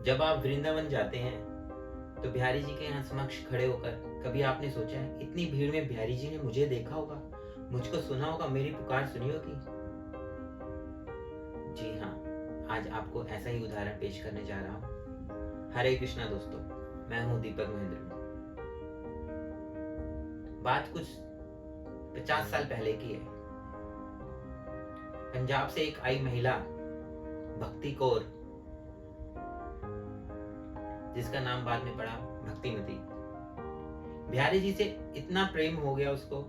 जब आप वृंदावन जाते हैं तो बिहारी जी के यहाँ समक्ष खड़े होकर कभी आपने सोचा है इतनी भीड़ में बिहारी जी ने मुझे देखा होगा, मुझको सुना होगा, मेरी पुकार सुनी होगी? जी हाँ, आज आपको ऐसा ही उदाहरण पेश करने जा रहा हूँ। हरे कृष्णा दोस्तों, मैं हूँ दीपक महेंद्र। बात कुछ 50 साल पहले की है। पंजाब से एक आई महिला भक्ति कौर, जिसका नाम बाद में पड़ा भक्तिमती। बिहारी जी से इतना प्रेम हो गया उसको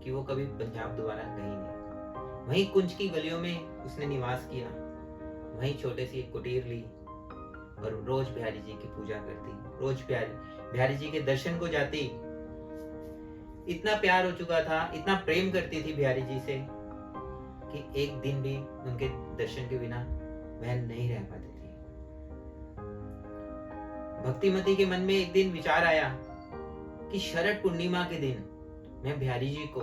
कि वो कभी पंजाब दोबारा गई नहीं। वहीं कुंज की गलियों में उसने निवास किया, वहीं छोटे सी एक कुटीर ली और रोज बिहारी जी की पूजा करती, रोज बिहारी जी के दर्शन को जाती। इतना प्यार हो चुका था, इतना प्रेम करती थी बिहारी जी से कि एक दिन भी उनके दर्शन के बिना वह नहीं रह पाती थी। भक्तिमती के मन में एक दिन विचार आया कि शरद पूर्णिमा के दिन मैं बिहारी जी को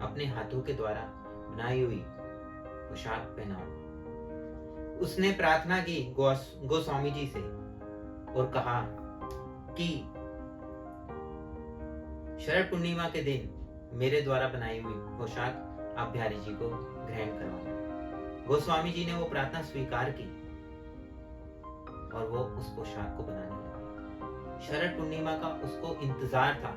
अपने हाथों के द्वारा बनाई हुई पोशाक पहनाऊं। उसने प्रार्थना की गोस्वामी जी से और कहा कि शरद पूर्णिमा के दिन मेरे द्वारा बनाई हुई पोशाक आप बिहारी जी को ग्रहण करवाओ। गोस्वामी जी ने वो प्रार्थना स्वीकार की और वो उस पोशाक को बनाने लगे। शरद पूर्णिमा का उसको इंतजार था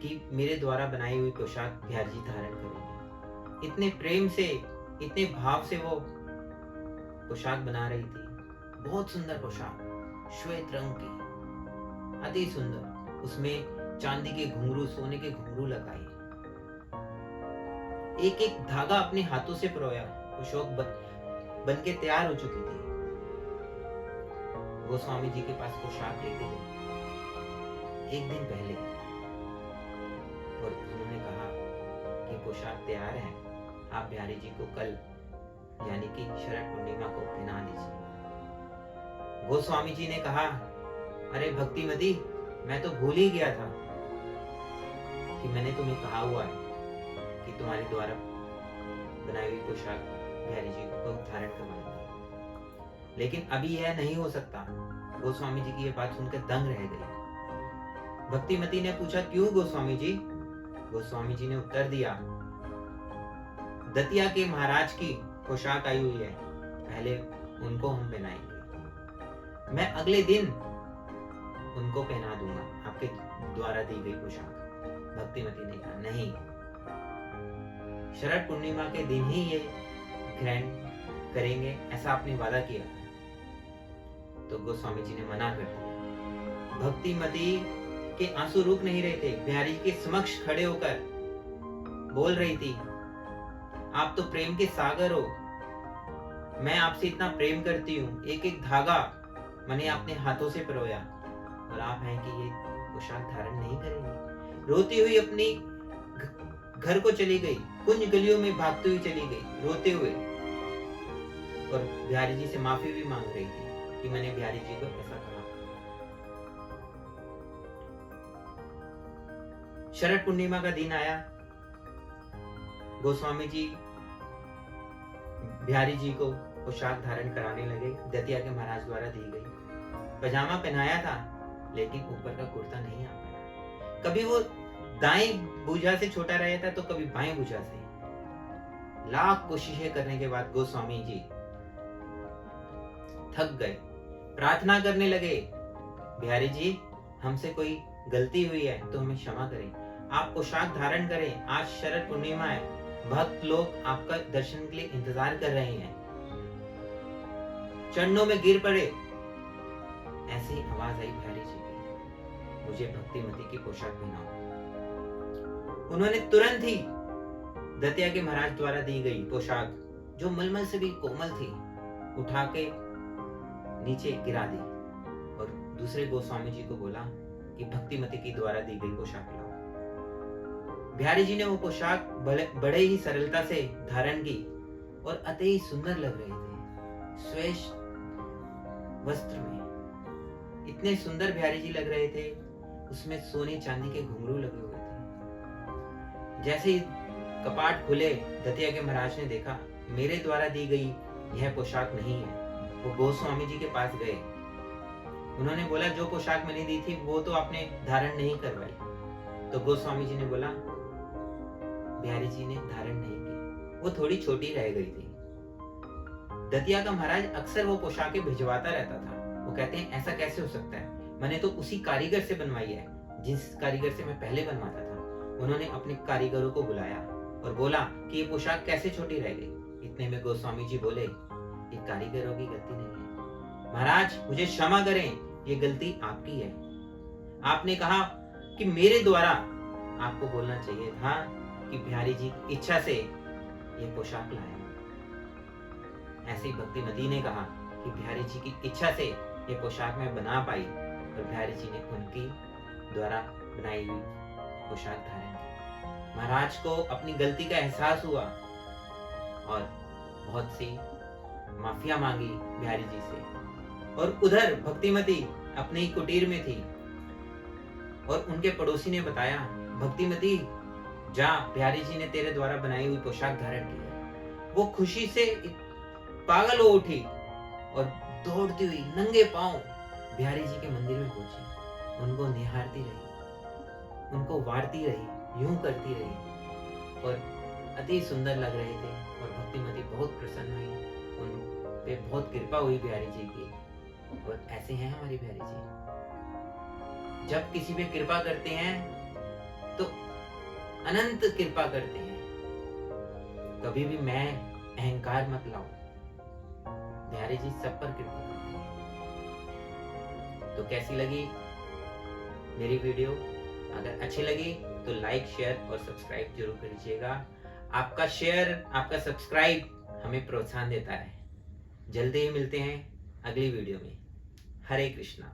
कि मेरे द्वारा बनाई हुई पोशाक बिहारी जी धारण करेंगे। इतने प्रेम से, इतने भाव से वो पोशाक बना रही थी। बहुत सुंदर पोशाक, श्वेत रंग की, अति सुंदर। उसमें चांदी के घुंघरू, सोने के घुंघरू लगाए, एक एक धागा अपने हाथों से पिरोया। पोशाक बन के तैयार हो चुकी थी। गोस्वामी जी के पास पोशाक लेके गए एक दिन पहले और उन्होंने कहा कि पोशाक तैयार है, आप बिहारी जी को कल यानी कि शरद पूर्णिमा को पहना दीजिए। गोस्वामी जी ने कहा, अरे भक्तिमती, मैं तो भूल ही गया था कि मैंने तुम्हें कहा हुआ है कि तुम्हारे द्वारा बनाई हुई पोशाक बिहारी जी को धारण करवाएंगे, लेकिन अभी यह नहीं हो सकता। गोस्वामी जी की यह बात सुनकर दंग रह गई। भक्तिमती ने पूछा, क्यों गोस्वामी जी? गोस्वामी जी ने उत्तर दिया, दतिया के महाराज की पोशाक आई हुई है, पहले उनको हम पहनाएंगे, मैं अगले दिन उनको पहना दूंगा आपके द्वारा दी गई पोशाक। भक्तिमती ने कहा, नहीं, शरद पूर्णिमा के दिन ही ये ग्रहण करेंगे, ऐसा आपने वादा किया। तो गोस्वामी जी ने मना कर दिया। भक्तिमती के आंसू रुक नहीं रहे थे। बिहारी जी के समक्ष खड़े होकर बोल रही थी, आप तो प्रेम के सागर हो, मैं आपसे इतना प्रेम करती हूँ, एक एक धागा मैंने अपने हाथों से पिरोया और आप हैं कि ये पोशाक धारण नहीं करेंगे। रोती हुई अपनी घर को चली गई, कुंज गलियों में भागती हुई चली गई रोते हुए, और बिहारी जी से माफी भी मांग रही थी कि मैंने बिहारी जी को ऐसा कहा। शरद पूर्णिमा का दिन आया। गोस्वामी जी बिहारी जी को पोशाक धारण कराने लगे, दतिया के महाराज द्वारा दी गई। पजामा पहनाया था, लेकिन ऊपर का कुर्ता नहीं आ पाया। कभी वो दाएं भुजा से छोटा रहता तो कभी बाएं भुजा से। लाख कोशिशें करने के बाद गोस्वामी जी थक गए, प्रार्थना करने लगे, बिहारी जी, हमसे कोई गलती हुई है तो हमें क्षमा करें, आप पोशाक धारण करें, आज शरद पूर्णिमा है, भक्त लोग आपका दर्शन के लिए इंतजार कर रहे हैं। चरणों में गिर पड़े। ऐसी आवाज आई बिहारी जी की, मुझे भक्तिमती की पोशाक पहनाओ। उन्होंने तुरंत ही दतिया के महाराज द्वारा दी गई पोशाक, जो मलमल से भी कोमल थी, उठा के नीचे गिरा दी और दूसरे गोस्वामी जी को बोला कि भक्तिमती की द्वारा दी गई पोशाक लाओ। बिहारी जी ने वो पोशाक बड़े ही सरलता से धारण की और अति ही सुंदर लग रहे थे। श्वेत वस्त्र में इतने सुंदर बिहारी जी लग रहे थे, उसमें सोने चांदी के घुंघरू लगे हुए थे। जैसे ही कपाट खुले, दतिया के महाराज ने देखा मेरे द्वारा दी गई यह पोशाक नहीं है। वो गोस्वामी जी के पास गए उन्होंने बोला जो पोशाक मैंने दी थी वो तो आपने धारण नहीं करवाई। तो गोस्वामी जी ने बोला बिहारी जी ने धारण नहीं की, वो थोड़ी छोटी रह गई थी। दतिया का महाराज अक्सर वो पोशाकें भिजवाता रहता था। वो कहते हैं ऐसा कैसे हो सकता है, मैंने तो उसी कारीगर से बनवाई है जिस कारीगर से मैं पहले बनवाता था। उन्होंने अपने कारीगरों को बुलाया और बोला कि ये पोशाक कैसे छोटी रह गई। इतने में गोस्वामी जी बोले ये कारीगरों की गलती नहीं है महाराज, मुझे क्षमा करें, ये गलती आपकी है। आपने कहा कि मेरे द्वारा आपको बोलना चाहिए था कि बिहारी जी की इच्छा से ये पोशाक लाया। ऐसे ही भक्तिमती ने कहा कि बिहारी जी की इच्छा से ये पोशाक मैं बना पाई और बिहारी जी ने उनकी द्वारा बनाई हुई पोशाक धारण की। महाराज को अपनी गलती का एहसास हुआ और बहुत सी माफिया मांगी बिहारी जी से। और उधर भक्तिमती अपने ही कुटीर में थी और उनके पड़ोसी ने बताया भक्तिमती जा, बिहारी जी ने तेरे द्वारा बनाई हुई पोशाक धारण की है। वो खुशी से पागल हो उठी और दौड़ती हुई नंगे पांव बिहारी जी के मंदिर में पहुंची। उनको निहारती रही, उनको वारती रही, यूं करती रही और अति सुंदर लग रहे थे। और भक्तिमती बहुत प्रसन्न हुई, उन पे बहुत कृपा हुई बिहारी जी की। और ऐसे हैं हमारी बिहारी जी, जब किसी पे कृपा करते हैं तो अनंत कृपा करते हैं। कभी भी मैं अहंकार मत लाओ, बिहारी जी सब पर कृपा करते हैं। तो कैसी लगी मेरी वीडियो? अगर अच्छी लगी तो लाइक, शेयर और सब्सक्राइब जरूर करिएगा। आपका शेयर, आपका सब्सक्राइब हमें प्रोत्साहन देता है। जल्दी ही मिलते हैं अगली वीडियो में। हरे कृष्णा।